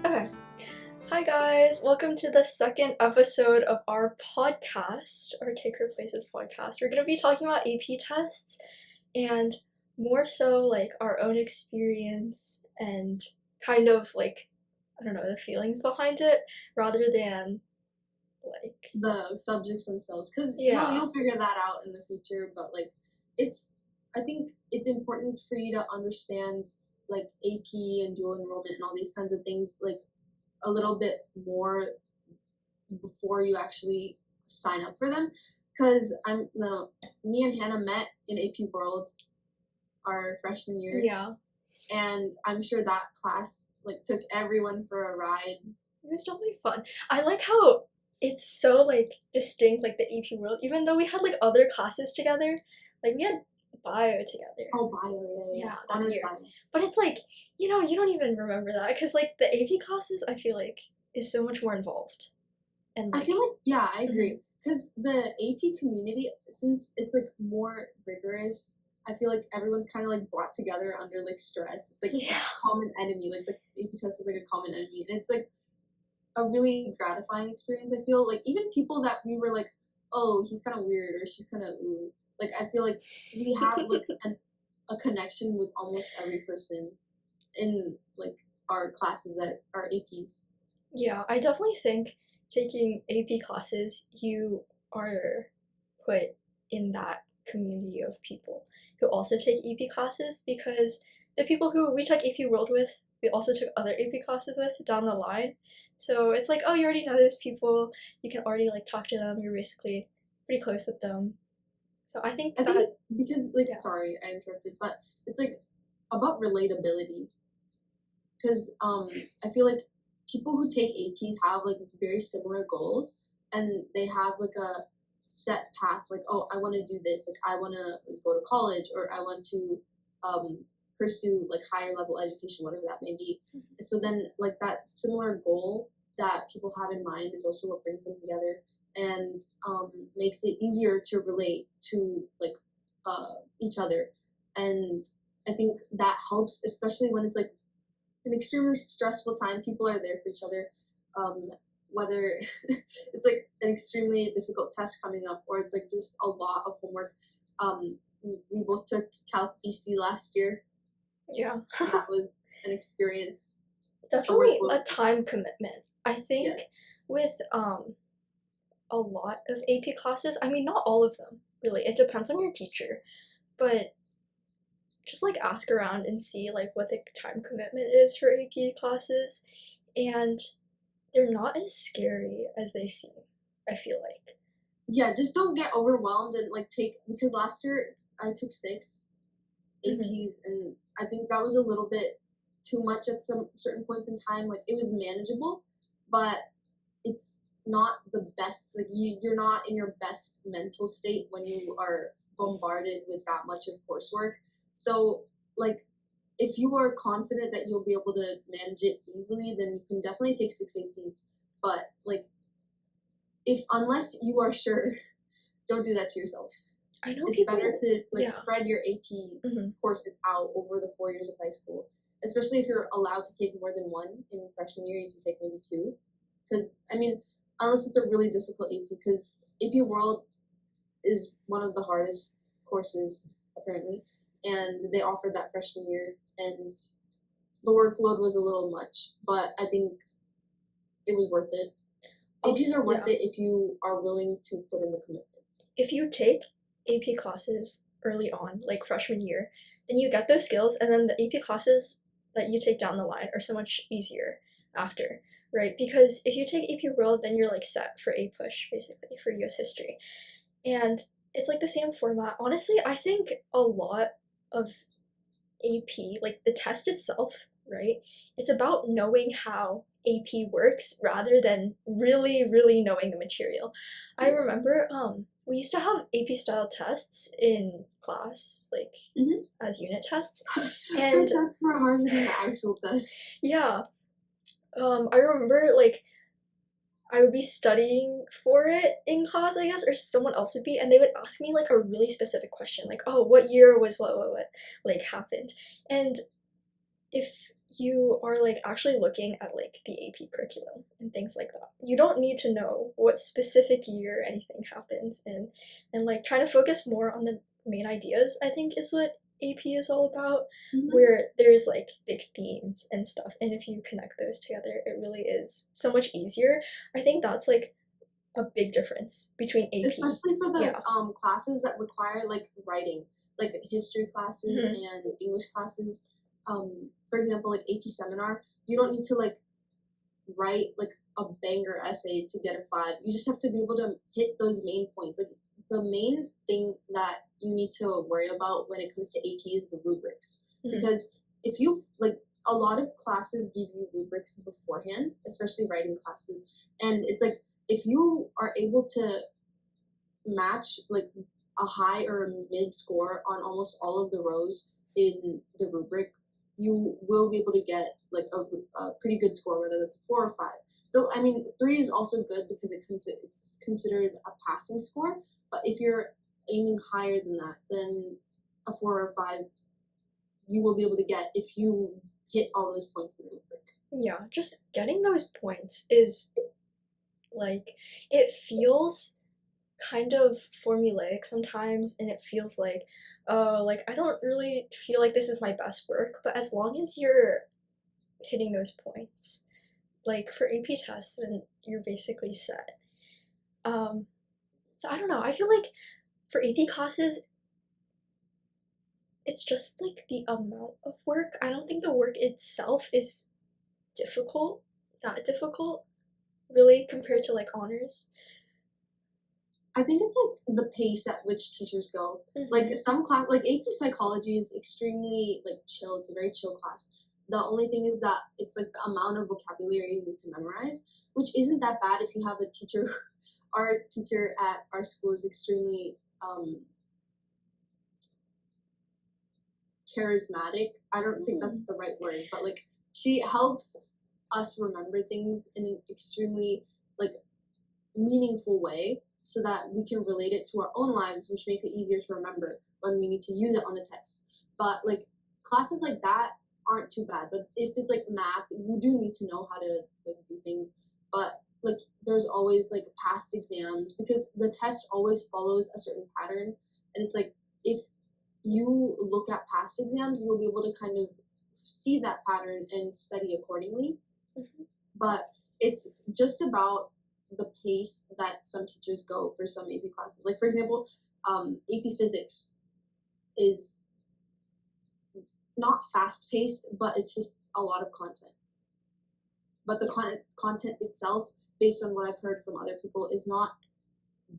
Okay. Hi guys, welcome to the second episode of our podcast, our Take Her Places podcast. We're going to be talking about AP tests and more so like our own experience and kind of like, I don't know, the feelings behind it rather than like the subjects themselves, because Yeah. you'll figure that out in the future. But like, I think it's important for you to understand like AP and dual enrollment and all these kinds of things like a little bit more before you actually sign up for them. Because me and Hannah met in AP World our freshman year, yeah. and I'm sure that class like took everyone for a ride. It was definitely fun. I like how it's so like distinct, like the AP world, even though we had like other classes together. Like we had bio together. Oh, bio, yeah. that Honors year. bio. But it's like, you don't even remember that because like the AP classes, I feel like, is so much more involved. And I like, feel like, yeah, I agree. Because the AP community, since it's like more rigorous, I feel like everyone's kind of like brought together under like stress. It's like Yeah. a common enemy. Like the AP test is like a common enemy, and it's like a really gratifying experience. I feel like even people that we were like, oh, he's kind of weird or she's kind of ooh. Like I feel like we have like a connection with almost every person in like our classes that are APs. Yeah, I definitely think taking AP classes, you are put in that community of people who also take AP classes because the people who we took AP World with, we also took other AP classes with down the line. So it's like, oh, you already know those people. You can already like talk to them. You're basically pretty close with them. So I think because like sorry, I interrupted, but it's like about relatability. Because I feel like people who take APs have like very similar goals, and they have like a set path. Like, oh, I want to do this. Like, I want to go to college, or I want to pursue like higher level education, whatever that may be. So then, like that similar goal that people have in mind is also what brings them together and makes it easier to relate to like each other. And I think that helps, especially when it's like an extremely stressful time. People are there for each other, whether it's like an extremely difficult test coming up or it's like just a lot of homework. We both took Calc BC last year. Yeah. That was an experience. Definitely a time commitment. I think Yes. with a lot of AP classes, I mean, not all of them, really. It depends on your teacher, but just like ask around and see like what the time commitment is for AP classes, and they're not as scary as they seem, I feel like. Yeah, just don't get overwhelmed and like because last year I took 6 APs and I think that was a little bit too much at some certain points in time. Like it was manageable, but it's not the best. Like you're not in your best mental state when you are bombarded with that much of coursework. So like if you are confident that you'll be able to manage it easily, then you can definitely take 6 APs. But like unless you are sure, don't do that to yourself. I know It's better to like spread your AP courses out over the 4 years of high school, especially if you're allowed to take more than one in freshman year. You can take maybe 2, because I mean, unless it's a really difficult AP, because AP World is one of the hardest courses apparently, and they offered that freshman year, and the workload was a little much, but I think it was worth it. APs are worth it if you are willing to put in the commitment. If you take AP classes early on, like freshman year, then you get those skills, and then the AP classes that you take down the line are so much easier after, right? Because if you take AP World, then you're like set for A push, basically, for US history. And it's like the same format. Honestly, I think a lot of AP, like the test itself, right? It's about knowing how AP works rather than really, really knowing the material. I remember we used to have AP style tests in class, like as unit tests. And tests were harder than the actual test. Yeah. I remember like I would be studying for it in class, I guess, or someone else would be, and they would ask me like a really specific question, like, oh, what year was what like happened? And if you are like actually looking at like the AP curriculum and things like that. You don't need to know what specific year anything happens in, and like trying to focus more on the main ideas, I think is what AP is all about, where there's like big themes and stuff. And if you connect those together, it really is so much easier. I think that's like a big difference between AP. Especially for the Yeah. classes that require like writing, like history classes Mhm. and English classes. For example, like AP seminar, you don't need to like write like a banger essay to get a 5. You just have to be able to hit those main points. Like the main thing that you need to worry about when it comes to AP is the rubrics. Mhm. Because if you like a lot of classes give you rubrics beforehand, especially writing classes, and it's like if you are able to match like a high or a mid score on almost all of the rows in the rubric, you will be able to get like a pretty good score, whether that's a 4 or 5. Though I mean, 3 is also good because it's considered a passing score. But if you're aiming higher than that, then a 4 or 5 you will be able to get if you hit all those points in the rubric. Yeah, just getting those points is like, it feels kind of formulaic sometimes, and it feels like, oh, like I don't really feel like this is my best work, but as long as you're hitting those points, like for AP tests, then you're basically set. So I don't know, I feel like for AP classes, it's just like the amount of work. I don't think the work itself is difficult, that difficult, really, compared to like honors. I think it's like the pace at which teachers go. Like some class, like AP psychology is extremely like chill. It's a very chill class. The only thing is that it's like the amount of vocabulary you need to memorize, which isn't that bad if you have a teacher. Our teacher at our school is extremely charismatic. I don't think that's the right word, but like she helps us remember things in an extremely like meaningful way so that we can relate it to our own lives, which makes it easier to remember when we need to use it on the test. But like classes like that aren't too bad. But if it's like math, you do need to know how to like do things. But like there's always like past exams because the test always follows a certain pattern. And it's like if you look at past exams, you'll be able to kind of see that pattern and study accordingly. But it's just about the pace that some teachers go for some AP classes. Like for example, AP Physics is not fast paced, but it's just a lot of content. But the content itself, based on what I've heard from other people, is not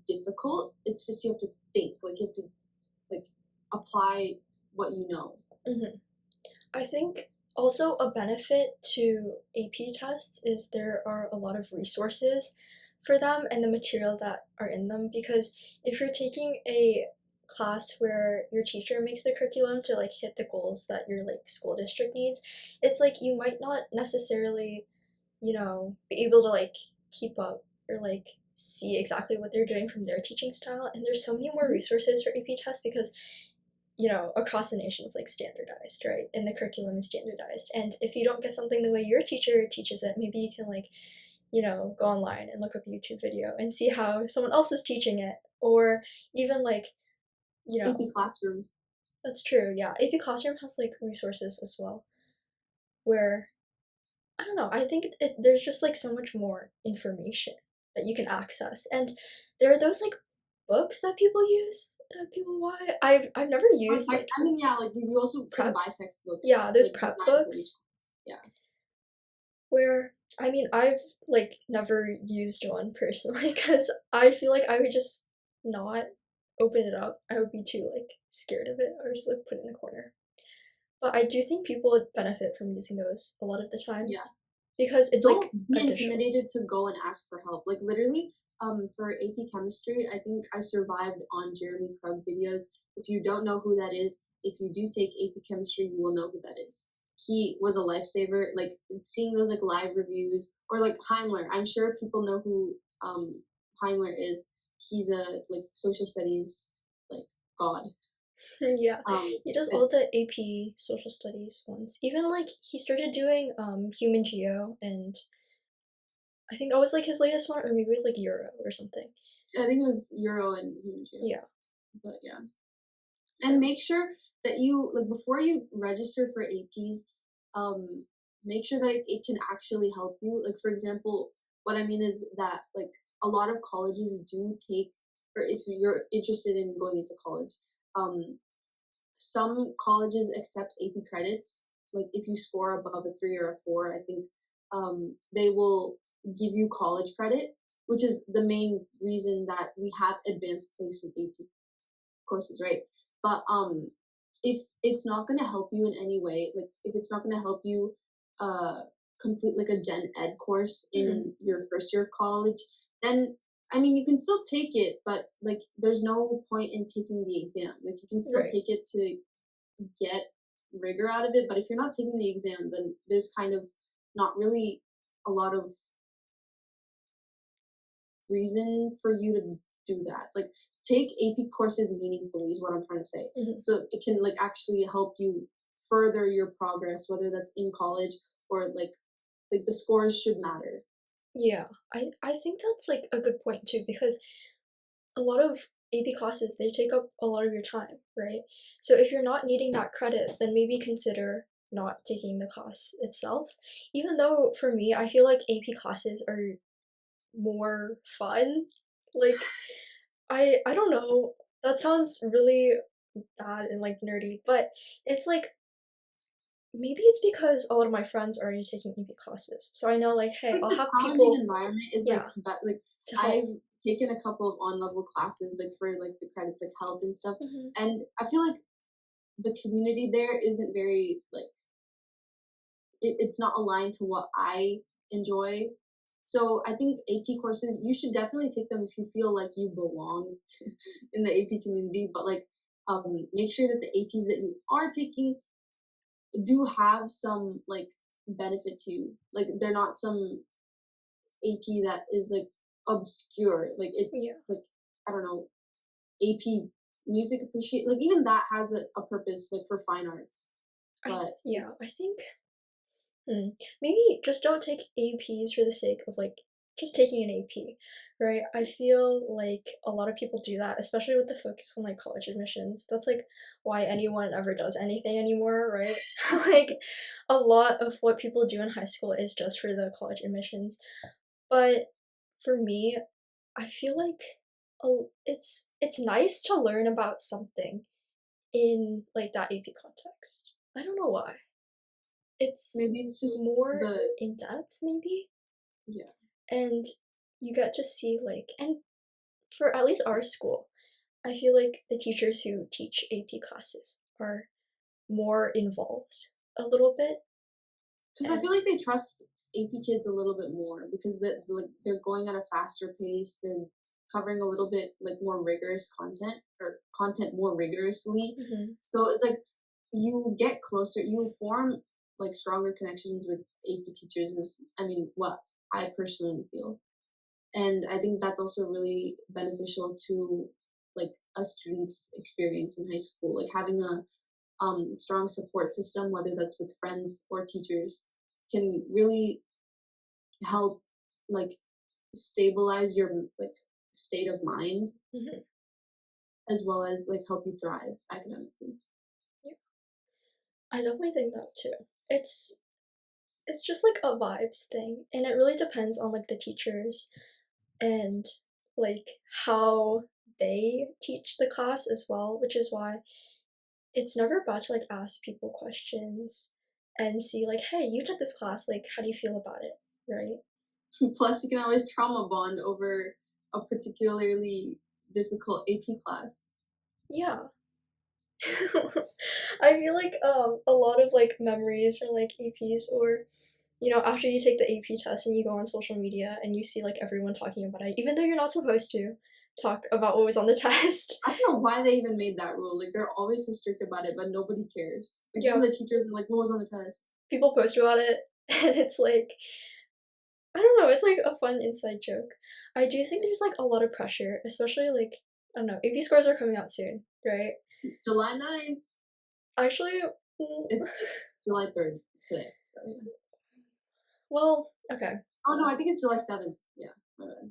difficult. It's just you have to think, like you have to like apply what you know. I think also a benefit to AP tests is there are a lot of resources for them and the material that are in them, because if you're taking a class where your teacher makes the curriculum to like hit the goals that your like school district needs, it's like you might not necessarily, be able to like keep up or like see exactly what they're doing from their teaching style. And there's so many more resources for AP tests because across the nation it's like standardized, right? And the curriculum is standardized. And if you don't get something the way your teacher teaches it, maybe you can like, go online and look up a YouTube video and see how someone else is teaching it. Or even like, AP Classroom. that's true, yeah. AP Classroom has like resources as well, where I don't know, I think there's just like so much more information that you can access. And there are those like books that people use, that people buy. I've never used like I mean, yeah, like you also can prep. buy textbooks. Yeah, those like, prep designed for books. Yeah. Where I mean, I've like never used one personally because I feel like I would just not open it up. I would be too like scared of it, or just like put it in the corner. But I do think people would benefit from using those a lot of the times. Yeah. Because it's Don't like be additional. intimidated to go and ask for help. Like literally, for AP Chemistry, I think I survived on Jeremy Krug videos. If you don't know who that is, if you do take AP Chemistry, you will know who that is. He was a lifesaver. Like seeing those like live reviews or like Heimler. I'm sure people know who Heimler is. He's a like social studies like god. Yeah, he does It, all the AP social studies ones. Even like he started doing human geo, and I think that was like his latest one, or maybe it was like Euro or something. I think it was Euro and Human Geo. Yeah. But yeah. So, And make sure that you like before you register for APs, make sure that it can actually help you. Like for example, what I mean is that like a lot of colleges do take, or if you're interested in going into college, um, some colleges accept AP credits. Like if you score above a 3 or a 4, I think they will give you college credit, which is the main reason that we have advanced placement AP courses, right? But if it's not going to help you in any way, like if it's not going to help you uh, complete like a gen ed course mhm, in your first year of college, then I mean you can still take it, but like there's no point in taking the exam. Like you can still right. take it to get rigor out of it, but if you're not taking the exam, then there's kind of not really a lot of reason for you to do that. Like take AP courses meaningfully is what I'm trying to say. Mhm. So it can like actually help you further your progress, whether that's in college or like the scores should matter. Yeah, I think that's like a good point too, because a lot of AP classes, they take up a lot of your time, right? So if you're not needing that credit, then maybe consider not taking the class itself. Even though for me, I feel like AP classes are more fun. Like I don't know. That sounds really bad and like nerdy, but it's like maybe it's because a lot of my friends are already taking AP classes. So I know like, hey, Like I'll the have challenging people, environment is like yeah, like to help. I've taken a couple of on level classes like for like the credits like health and stuff, Hmm. and I feel like the community there isn't very like it's not aligned to what I enjoy. So I think AP courses, you should definitely take them if you feel like you belong in the AP community. But like, make sure that the APs that you are taking do have some like benefit to you. Like they're not some AP that is like obscure. Like it, Yeah. like I don't know, AP music appreciate like even that has a purpose like for fine arts. But I think maybe just don't take APs for the sake of like just taking an AP, right? I feel like a lot of people do that, especially with the focus on like college admissions. That's like why anyone ever does anything anymore, right? Like a lot of what people do in high school is just for the college admissions. But for me, I feel like it's nice to learn about something in like that AP context. I don't know why. It's maybe it's just more the in depth, maybe, yeah. and you get to see like, and for at least our school, I feel like the teachers who teach AP classes are more involved a little bit, Because I and feel like they trust AP kids a little bit more because like they're going at a faster pace. They're covering a little bit like more rigorous content or content more rigorously. mhm, So it's like you get closer. You form like stronger connections with AP teachers. Is I mean what I personally feel, and I think that's also really beneficial to like a student's experience in high school. Like having a strong support system, whether that's with friends or teachers, can really help like stabilize your like state of mind mhm, as well as like help you thrive academically. yeah, I definitely think that too. It's it's just like a vibes thing, and it really depends on like the teachers and like how they teach the class as well, which is why it's never bad to like ask people questions and see like, hey, you took this class, like how do you feel about it, right? Plus, you can always trauma bond over a particularly difficult AP class. Yeah. I feel like a lot of like memories or like APs, or after you take the AP test and you go on social media and you see like everyone talking about it, even though you're not supposed to talk about what was on the test. I don't know why they even made that rule. Like they're always so strict about it, but nobody cares. Like even Yeah, the teachers are like, "What was on the test?" people post about it and it's like, I don't know, it's like a fun inside joke. I do think there's like a lot of pressure, especially like, I don't know, AP scores are coming out soon, right? July 9th. Actually, It's July 3rd today. So, yeah. well, okay. Oh no, I think it's July 7th. Yeah, my bad.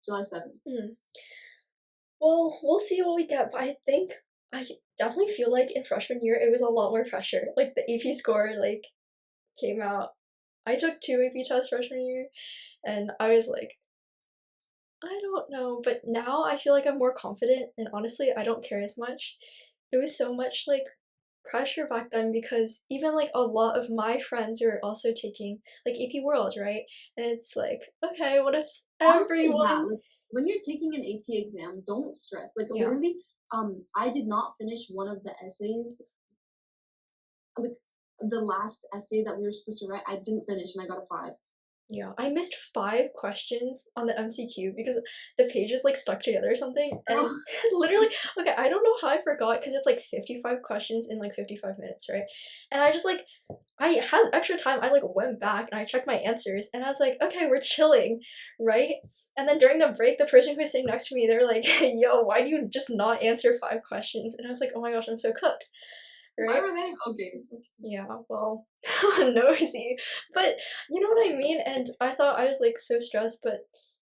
July 7th. Well, we'll see what we get, but I definitely feel like in freshman year it was a lot more pressure. Like the AP score like came out. I took 2 AP tests freshman year, and I was like, I don't know, but now I feel like I'm more confident, and honestly, I don't care as much. It was so much like pressure back then because even like a lot of my friends were also taking like AP World, right? And it's like, okay, what if Honestly, yeah. everyone? Like when you're taking an AP exam, don't stress. Like Yeah. literally, I did not finish one of the essays. Like the last essay that we were supposed to write, I didn't finish, and I got a 5. Yeah, I missed 5 questions on the MCQ because the pages like stuck together or something. And literally, okay, I don't know how I forgot because it's like 55 questions in like 55 minutes, right? And I just like, I had extra time. I like went back and I checked my answers and I was like, okay, we're chilling, right? And then during the break, the person who was sitting next to me, they're like, yo, why do you just not answer 5 questions? And I was like, oh my gosh, I'm so cooked. Why Right? were they? Okay. Yeah, well, nosy, but you know what I mean? And I thought I was like so stressed, but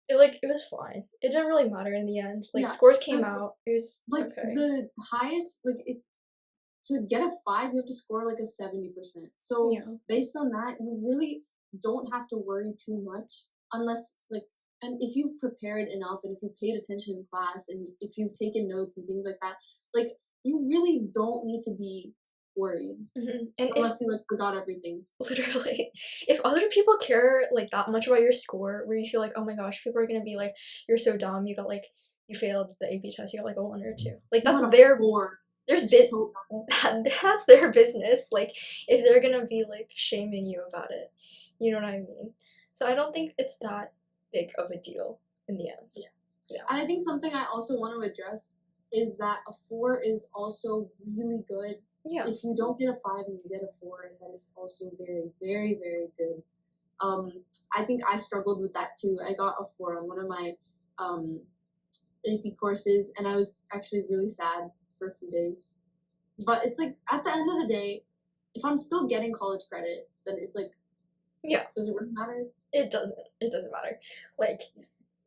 it was fine. It didn't really matter in the end. Like Yeah. scores came Like, out. It was like okay. the highest, like it to get a 5, you have to score like a 70%. So Yeah. based on that, you really don't have to worry too much unless like, and if you've prepared enough and if you paid attention in class and if you've taken notes and things like that, like you really don't need to be worried And if unless you like forgot everything. literally, if other people care like that much about your score, where you feel like, oh my gosh, people are gonna be like, you're so dumb. You got like you failed the AP test. You got like a 1 or 2. Like You that's got a their 4. there's You're bit so that's their business. Like if they're gonna be like shaming you about it, you know what I mean? So I don't think it's that big of a deal in the end. Yeah. And I think something I also want to address is that a 4 is also really good. Yeah. If you don't get a 5 and you get a 4, that is also very, very, very good. I think I struggled with that too. I got a 4 on one of my AP courses, and I was actually really sad for a few days. But it's like at the end of the day, if I'm still getting college credit, then it's like, Yeah. does it really matter? It doesn't. It doesn't matter. Like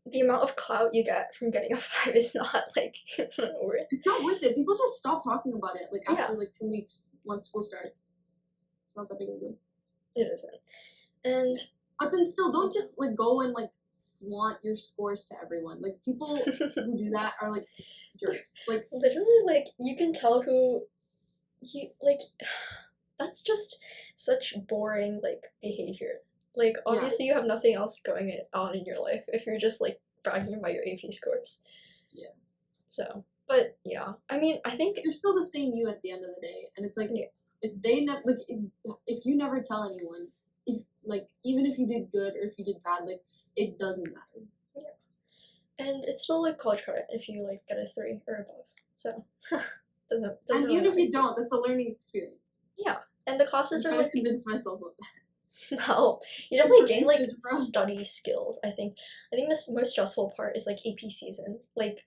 the amount of clout you get from getting a 5 is not like worth. It's not worth it. People just stop talking about it like after Yeah. like 2 weeks once school starts. It's not that big of a deal. It isn't. And But then still, don't just like go and like flaunt your scores to everyone. Like people who do that are like jerks. Like literally, like you can tell who you like. That's just such boring like behavior. Like obviously you have nothing else going on in your life if you're just like bragging about your AP scores. Yeah. So, but yeah, I mean, I think you're still the same you at the end of the day, and it's like if they never like if you never tell anyone, if like even if you did good or if you did bad, like it doesn't matter. Yeah. And it's still like college credit if you like get a 3 or above. So doesn't and really even if matter. you don't, that's a learning experience. Yeah, and the classes I'm are trying like to convince myself of that. no, you definitely gain like study skills. I think the most stressful part is like AP season, like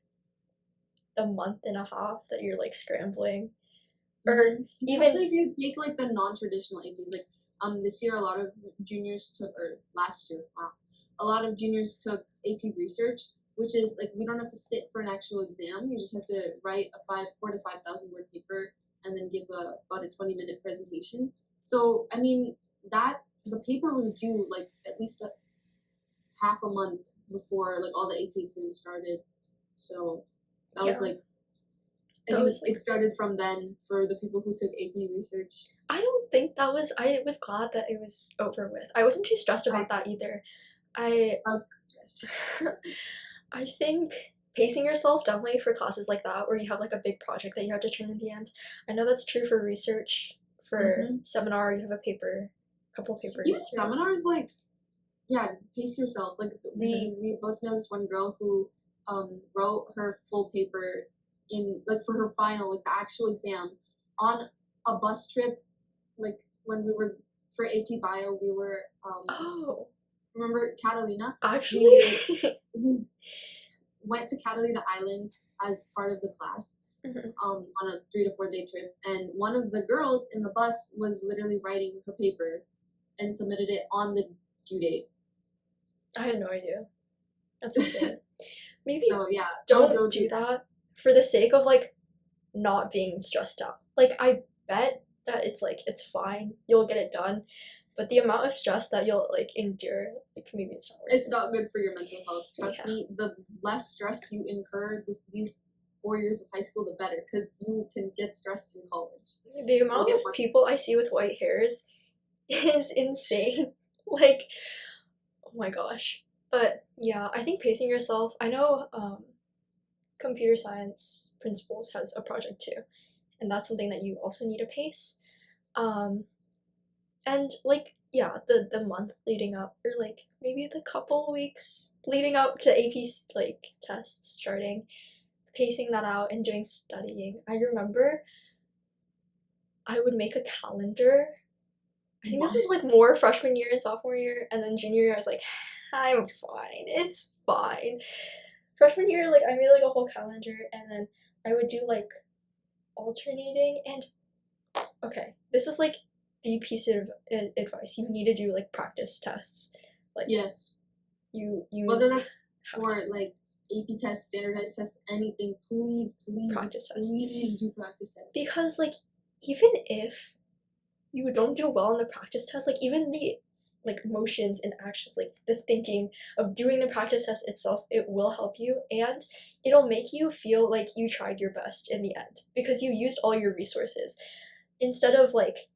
the month and a half that you're like scrambling, or even especially if you take like the non-traditional APs. Like this year a lot of juniors took, or last year, wow, a lot of juniors took AP research, which is like we don't have to sit for an actual exam. You just have to write a 4 to 5,000 word paper and then give about a 20-minute presentation. So I mean that the paper was due like at least half a month before like all the AP exams started. So that was like I think it started from then for the people who took AP research. I don't think that was. I was glad that it was over with. I wasn't too stressed about that either. I was stressed. I think pacing yourself definitely for classes like that where you have like a big project that you have to turn in the end. I know that's true for research. For seminar, you have a paper, a couple of papers. Even seminars, like, yeah, pace yourself. Like we both know this one girl who wrote her full paper in like for her final, like the actual exam, on a bus trip. Like when we were for AP Bio, we were remember Catalina? Actually, we went to Catalina Island as part of the class, on a 3 to 4 day trip, and one of the girls in the bus was literally writing her paper and submitted it on the due date. I had no idea. That's insane. Maybe So yeah, don't do that for the sake of like not being stressed out. Like I bet that it's fine. You'll get it done. But the amount of stress that you'll like endure, like maybe it's not worth It's it. not good for your mental health. Trust me, the less stress you incur these 4 years of high school, the better, because you can get stressed in college. The amount of people I see with white hairs is insane. Like, oh my gosh. But yeah, I think pacing yourself. I know computer science principles has a project too, and that's something that you also need to pace. And like yeah, the month leading up, or like maybe the couple weeks leading up to AP's like tests starting, pacing that out and doing studying. I remember I would make a calendar. I think this was like more freshman year and sophomore year, and then junior year I was like, I'm fine, it's fine. Freshman year, like I made like a whole calendar, and then I would do like alternating. And okay, this is like the piece of advice: you need to do like practice tests. Like yes, you whether that's for like AP tests, standardized tests, anything, please practice tests. Please do practice tests. Because like even if you don't do well in the practice test, like even the like motions and actions, like the thinking of doing the practice test itself, it will help you, and it'll make you feel like you tried your best in the end because you used all your resources instead of like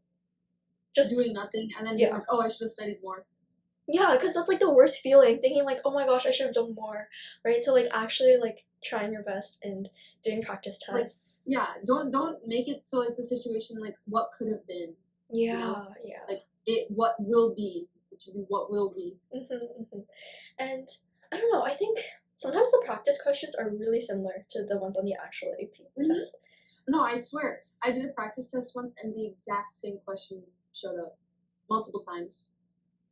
just doing nothing and then being like, oh, I should have studied more. Yeah, because that's like the worst feeling, thinking like, oh my gosh, I should have done more, right? So like actually like trying your best and doing practice tests. Like, yeah, don't make it so it's a situation like what could have been. Yeah, you know? yeah. Like what will be. It should be what will be. And I don't know, I think sometimes the practice questions are really similar to the ones on the actual AP test. No, I swear. I did a practice test once and the exact same question showed up multiple times.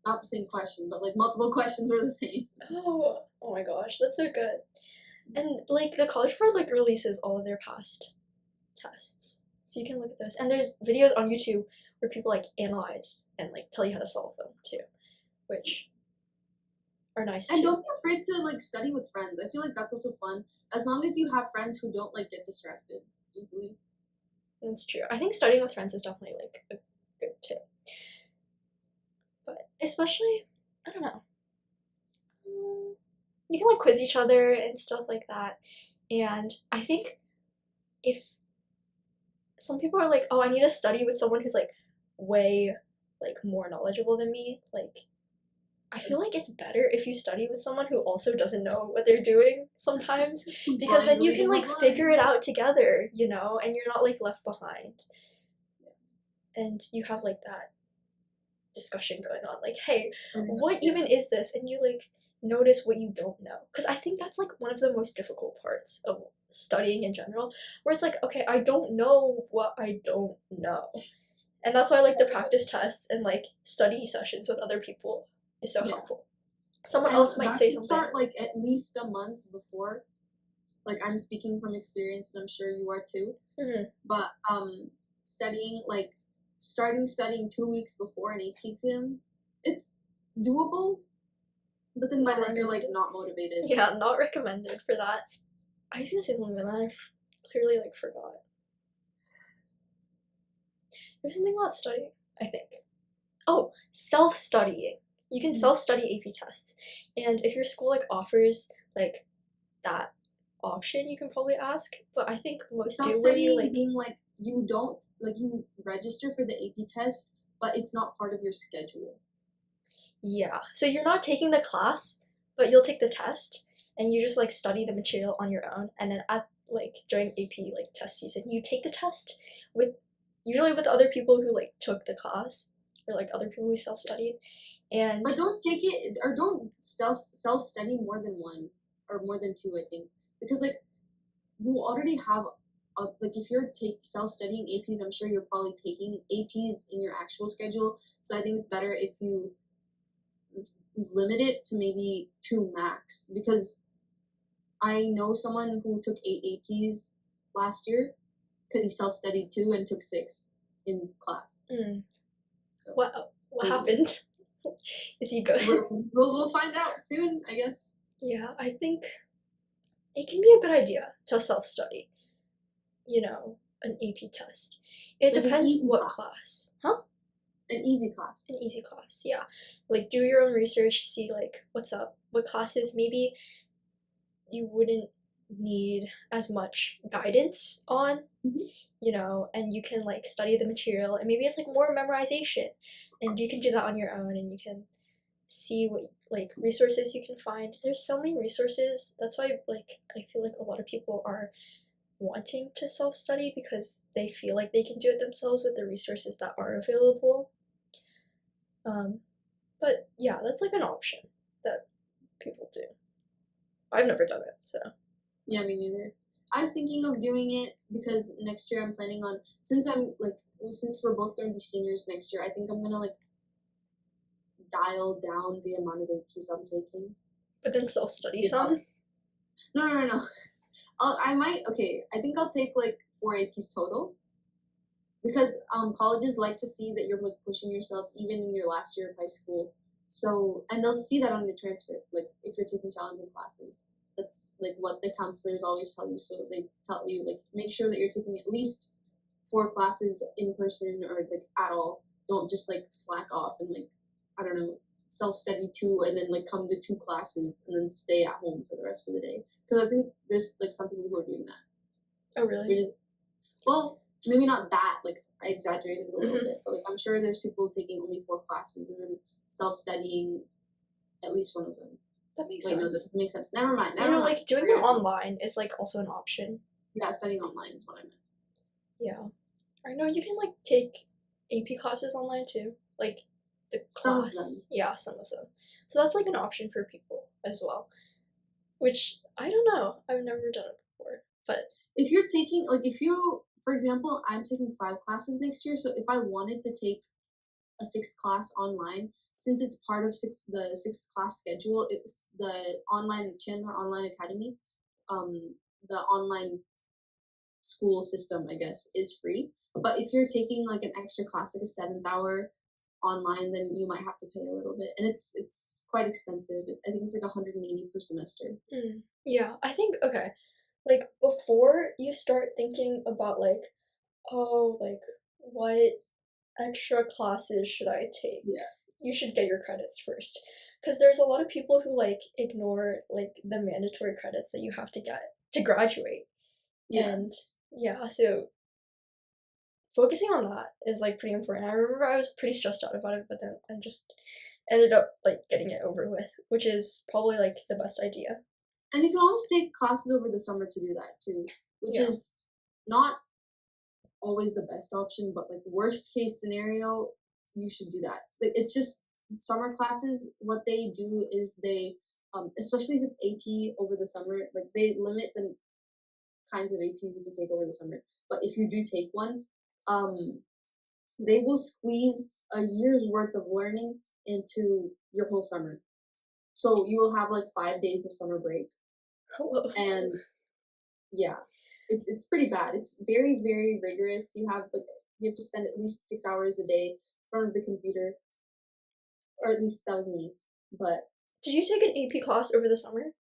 Not the same question, but like multiple questions were the same. Oh my gosh, that's so good. And like the College Board like releases all of their past tests, so you can look at those. And there's videos on YouTube where people like analyze and like tell you how to solve them too, which are nice and too. Don't be afraid to like study with friends. I feel like that's also fun, as long as you have friends who don't like get distracted easily. That's true. I think studying with friends is definitely like a good tip. But especially, I don't know. You can like quiz each other and stuff like that. And I think if some people are like, oh, I need to study with someone who's like way like more knowledgeable than me, like I feel like it's better if you study with someone who also doesn't know what they're doing sometimes, because then you can like figure it out together, you know, and you're not like left behind. And you have like that discussion going on, like, hey, what even is this? And you like notice what you don't know, because I think that's like one of the most difficult parts of studying in general, where it's like, okay, I don't know what I don't know, and that's why like the practice tests and like study sessions with other people is so helpful. Someone else might say something. Start like at least a month before. Like I'm speaking from experience, and I'm sure you are too. But studying like studying 2 weeks before an AP exam, it's doable. But then by then you're like not motivated. Yeah, not recommended for that. I was gonna say something, but then I clearly like forgot. There's something about studying, I think. Oh, self-studying. You can self-study AP tests, and if your school like offers like that option, you can probably ask. But I think most do where you like being like you don't like you register for the AP test, but it's not part of your schedule. Yeah, so you're not taking the class, but you'll take the test, and you just like study the material on your own, and then at like during AP like test season, you take the test with usually with other people who like took the class, or like other people who self-studied. And but don't take it, or don't self-study more than one or more than two, I think, because like you already have like if you're self-studying APs, I'm sure you're probably taking APs in your actual schedule, so I think it's better if you limit it to maybe 2 max, because I know someone who took 8 APs last year because he self-studied too and took 6 in class. So What happened? Is he good? We'll find out soon, I guess. Yeah, I think it can be a good idea to self-study. An AP test. It Like an depends easy what class. class. Huh? An easy class. An easy class, yeah. Like, do your own research, see, like, what's up, what classes maybe you wouldn't need as much guidance on, and you can, like, study the material, and maybe it's, like, more memorization, and you can do that on your own, and you can see what, like, resources you can find. There's so many resources. That's why, like, I feel like a lot of people are wanting to self-study because they feel like they can do it themselves with the resources that are available. But yeah, that's like an option that people do. I've never done it, so. Yeah, me neither. I was thinking of doing it because next year I'm planning on, since we're both going to be seniors next year, I think I'm going to like dial down the amount of APs I'm taking. But then self-study some? No. I think I'll take like 4 APs total. Because colleges like to see that you're like pushing yourself even in your last year of high school. So, and they'll see that on your transcript, like if you're taking challenging classes. That's like what the counselors always tell you. So they tell you like make sure that you're taking at least 4 classes in person or like at all. Don't just like slack off and like I don't know self-study 2 and then like come to 2 classes and then stay at home for the rest of the day. Because I think there's like some people who are doing that. Oh really? Which is maybe not that, like, I exaggerated a little bit, but, like, I'm sure there's people taking only 4 classes and then self-studying at least one of them. That makes sense. No, that doesn't make sense. Never mind. Like, doing them online is, like, also an option. Yeah, studying online is what I meant. Yeah. I know you can, like, take AP classes online, too. Like, the class. Some of them. Yeah, some of them. So that's, like, an option for people as well. Which, I don't know. I've never done it before. But if you're taking, like, for example, I'm taking 5 classes next year, so if I wanted to take a 6th class online, since it's part of the 6th class schedule, it's the online Chandler Online Academy, the online school system, I guess, is free. But if you're taking like an extra class, like a 7th hour online, then you might have to pay a little bit, and it's quite expensive. I think it's like $180 per semester. Yeah, I think okay. Like before you start thinking about like, oh, like what extra classes should I take? Yeah. You should get your credits first. Because there's a lot of people who like ignore like the mandatory credits that you have to get to graduate. Yeah. And yeah, so focusing on that is like pretty important. I remember I was pretty stressed out about it, but then I just ended up like getting it over with, which is probably like the best idea. And you can always take classes over the summer to do that too, which is not always the best option, but like worst case scenario, you should do that. Like it's just summer classes. What they do is they, especially if it's AP over the summer, like they limit the kinds of APs you can take over the summer. But if you do take one, they will squeeze a year's worth of learning into your whole summer. So you will have like 5 days of summer break. Hello. And yeah, it's pretty bad. It's very, very rigorous. You have to spend at least 6 hours a day in front of the computer. Or at least that was me. But did you take an AP class over the summer?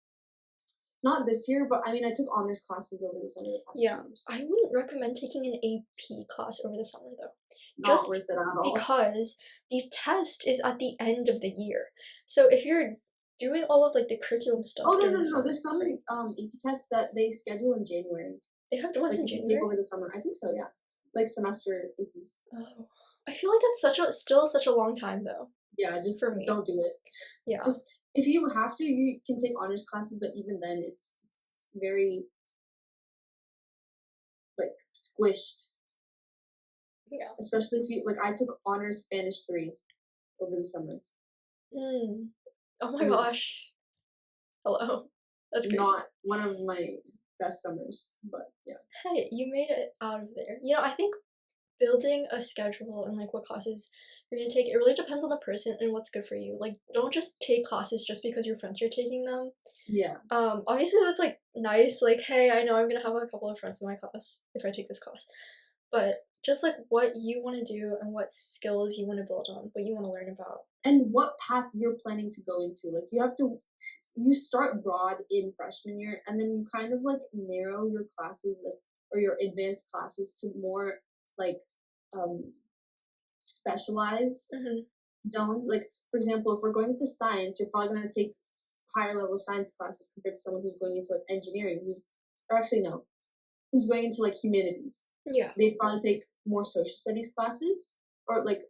Not this year, but I mean, I took honors classes over the summer. Yeah, I wouldn't recommend taking an AP class over the summer though. Not worth it at all. Because the test is at the end of the year. So if you're doing all of like the curriculum stuff. Oh no! There's some AP tests that they schedule in January. They have ones in January. Take over the summer. I think so. Yeah, like semester APs. Oh, I feel like that's still such a long time though. Yeah, just for me. Don't do it. Yeah. Just if you have to, you can take honors classes, but even then, it's very like squished. Yeah. Especially if you I took honors Spanish 3 over the summer. Oh my gosh. Hello. That's crazy. Not one of my best summers, but yeah. Hey, you made it out of there. I think building a schedule and like what classes you're gonna take, it really depends on the person and what's good for you. Like, don't just take classes just because your friends are taking them. Yeah. Obviously that's like nice, like, hey, I know I'm gonna have a couple of friends in my class if I take this class. But just like what you want to do and what skills you want to build on, what you want to learn about. And what path you're planning to go into. Like you start broad in freshman year, and then you kind of like narrow your classes, like, or your advanced classes to more like um specialized Hmm. zones. Like, for example, if we're going into science, you're probably going to take higher level science classes compared to someone who's going into like engineering, or actually no, who's going into like humanities. Yeah. They'd probably take more social studies classes, or like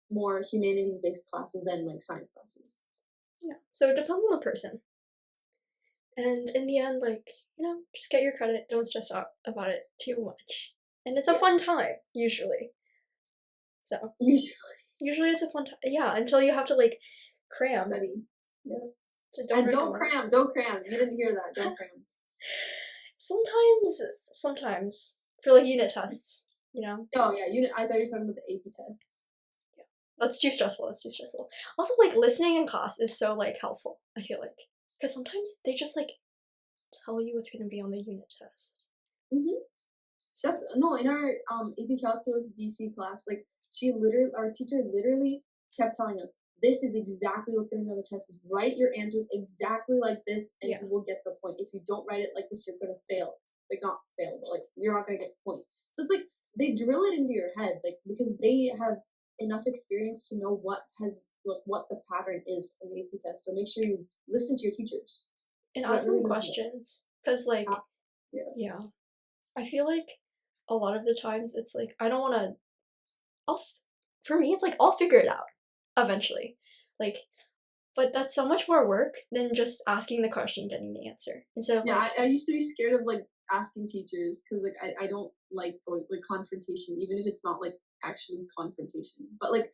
more humanities based classes than like science classes. Yeah. So it depends on the person. And in the end, like, just get your credit. Don't stress out about it too much. And it's a fun time, usually. So, usually it's a fun time. Yeah, until you have to, like, cram. Study. Yeah. So And don't cram. Don't cram. You didn't hear that. Don't cram. Sometimes. For, like, unit tests, Oh, yeah. I thought you were talking about the AP tests. Yeah. That's too stressful. Also, like, listening in class is so, like, helpful, I feel like. Because sometimes they just, like, tell you what's going to be on the unit test. Mm-hmm. In our AP Calculus BC class, like, our teacher literally kept telling us, this is exactly what's going to be on the test. Write your answers exactly like this, and you will get the point. If you don't write it like this, you're going to fail. Like, not fail, but, like, you're not going to get the point. So it's like, they drill it into your head, like, because they have enough experience to know what the pattern is on the AP test. So make sure you listen to your teachers. And ask them questions. Because, like, yeah. I feel like a lot of the times it's like, I don't want to, for me, it's like, I'll figure it out eventually. Like, but that's so much more work than just asking the question and getting the answer. Instead of I used to be scared of like asking teachers because like I don't like going like confrontation, even if it's not like actually confrontation. But like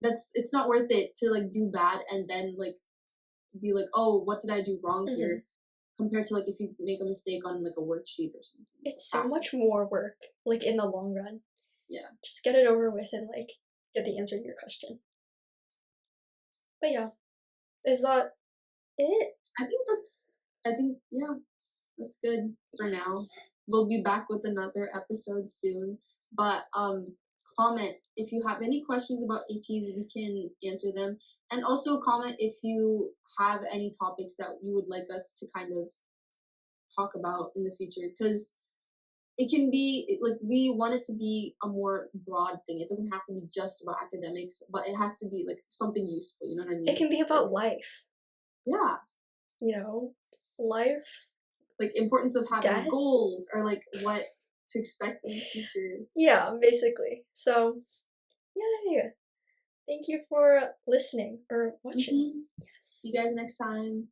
it's not worth it to like do bad and then like be like, oh, what did I do wrong here? Compared to like if you make a mistake on like a worksheet or something. It's so much more work, like in the long run. Yeah. Just get it over with and like get the answer to your question. But yeah. Is that it? I think that's good for now. We'll be back with another episode soon. But comment if you have any questions about APs, we can answer them. And also comment if you have any topics that you would like us to kind of talk about in the future, because it can be like we want it to be a more broad thing. It doesn't have to be just about academics, but it has to be like something useful. You know what I mean? It can be about life. Yeah. Life. Like importance of having goals, or like what to expect in the future. Yeah, basically. So, yeah. Thank you for listening or watching. Yes. See you guys next time.